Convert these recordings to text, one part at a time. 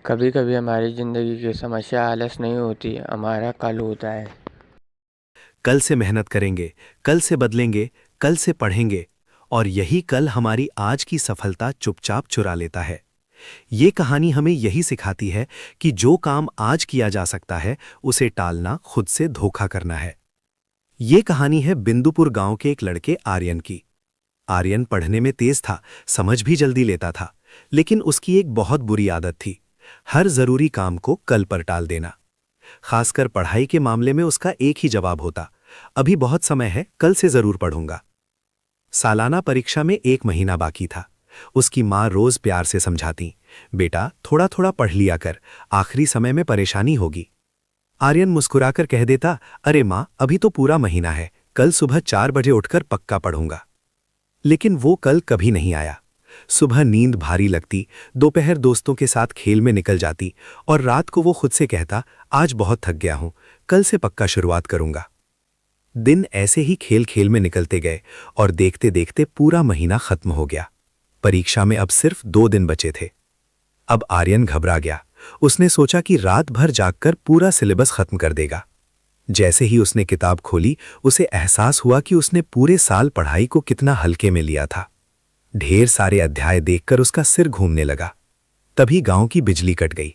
कभी कभी हमारी ज़िंदगी की समस्या आलस नहीं होती, हमारा कल होता है। कल से मेहनत करेंगे, कल से बदलेंगे, कल से पढ़ेंगे, और यही कल हमारी आज की सफलता चुपचाप चुरा लेता है। ये कहानी हमें यही सिखाती है कि जो काम आज किया जा सकता है उसे टालना खुद से धोखा करना है। ये कहानी है बिंदुपुर गांव के एक लड़के आर्यन की। आर्यन पढ़ने में तेज था, समझ भी जल्दी लेता था, लेकिन उसकी एक बहुत बुरी आदत थी, हर जरूरी काम को कल पर टाल देना। खासकर पढ़ाई के मामले में उसका एक ही जवाब होता, अभी बहुत समय है, कल से जरूर पढ़ूंगा। सालाना परीक्षा में 1 महीना बाकी था। उसकी माँ रोज प्यार से समझाती, बेटा थोड़ा थोड़ा पढ़ लिया कर, आखिरी समय में परेशानी होगी। आर्यन मुस्कुराकर कह देता, अरे माँ, अभी तो पूरा महीना है, कल सुबह 4 बजे उठकर पक्का पढ़ूंगा। लेकिन वो कल कभी नहीं आया। सुबह नींद भारी लगती, दोपहर दोस्तों के साथ खेल में निकल जाती, और रात को वो खुद से कहता, आज बहुत थक गया हूं, कल से पक्का शुरुआत करूंगा। दिन ऐसे ही खेल खेल में निकलते गए, और देखते देखते पूरा महीना खत्म हो गया। परीक्षा में अब सिर्फ 2 दिन बचे थे। अब आर्यन घबरा गया। उसने सोचा कि रात भर जागकर पूरा सिलेबस खत्म कर देगा। जैसे ही उसने किताब खोली, उसे एहसास हुआ कि उसने पूरे साल पढ़ाई को कितना हल्के में लिया था। ढेर सारे अध्याय देखकर उसका सिर घूमने लगा। तभी गांव की बिजली कट गई।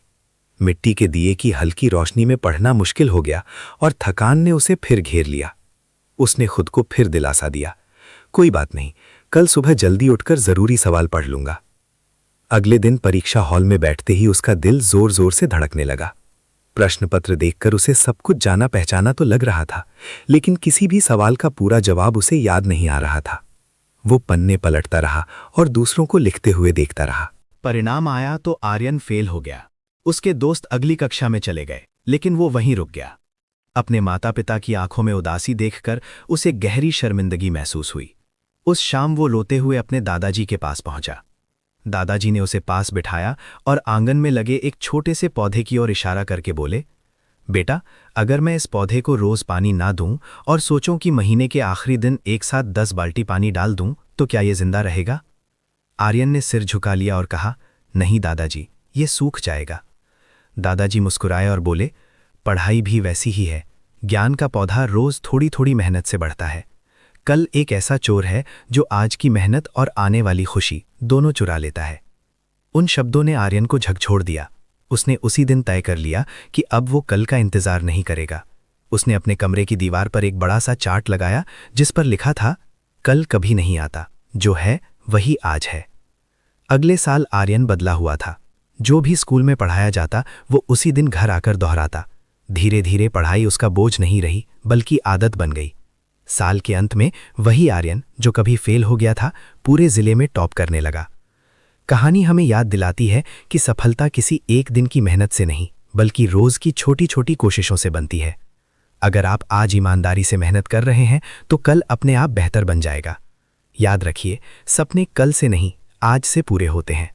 मिट्टी के दिए की हल्की रोशनी में पढ़ना मुश्किल हो गया, और थकान ने उसे फिर घेर लिया। उसने खुद को फिर दिलासा दिया, कोई बात नहीं, कल सुबह जल्दी उठकर जरूरी सवाल पढ़ लूंगा। अगले दिन परीक्षा हॉल में बैठते ही उसका दिल जोर जोर से धड़कने लगा। प्रश्न पत्र देखकर उसे सब कुछ जाना पहचाना तो लग रहा था, लेकिन किसी भी सवाल का पूरा जवाब उसे याद नहीं आ रहा था। वो पन्ने पलटता रहा और दूसरों को लिखते हुए देखता रहा। परिणाम आया तो आर्यन फेल हो गया। उसके दोस्त अगली कक्षा में चले गए, लेकिन वो वहीं रुक गया। अपने माता पिता की आंखों में उदासी देखकर उसे गहरी शर्मिंदगी महसूस हुई। उस शाम वो रोते हुए अपने दादाजी के पास पहुंचा। दादाजी ने उसे पास बिठाया और आंगन में लगे एक छोटे से पौधे की ओर इशारा करके बोले, बेटा, अगर मैं इस पौधे को रोज पानी ना दूं और सोचूं कि महीने के आखिरी दिन एक साथ 10 बाल्टी पानी डाल दूं, तो क्या ये जिंदा रहेगा? आर्यन ने सिर झुका लिया और कहा, नहीं दादाजी, ये सूख जाएगा। दादाजी मुस्कुराए और बोले, पढ़ाई भी वैसी ही है, ज्ञान का पौधा रोज थोड़ी थोड़ी मेहनत से बढ़ता है। कल एक ऐसा चोर है जो आज की मेहनत और आने वाली खुशी दोनों चुरा लेता है। उन शब्दों ने आर्यन को झकझोर दिया। उसने उसी दिन तय कर लिया कि अब वो कल का इंतजार नहीं करेगा। उसने अपने कमरे की दीवार पर एक बड़ा सा चार्ट लगाया जिस पर लिखा था, कल कभी नहीं आता, जो है वही आज है। अगले साल आर्यन बदला हुआ था। जो भी स्कूल में पढ़ाया जाता वो उसी दिन घर आकर दोहराता। धीरे धीरे पढ़ाई उसका बोझ नहीं रही, बल्कि आदत बन गई। साल के अंत में वही आर्यन जो कभी फेल हो गया था, पूरे जिले में टॉप करने लगा। कहानी हमें याद दिलाती है कि सफलता किसी एक दिन की मेहनत से नहीं, बल्कि रोज की छोटी छोटी कोशिशों से बनती है। अगर आप आज ईमानदारी से मेहनत कर रहे हैं तो कल अपने आप बेहतर बन जाएगा। याद रखिए, सपने कल से नहीं, आज से पूरे होते हैं।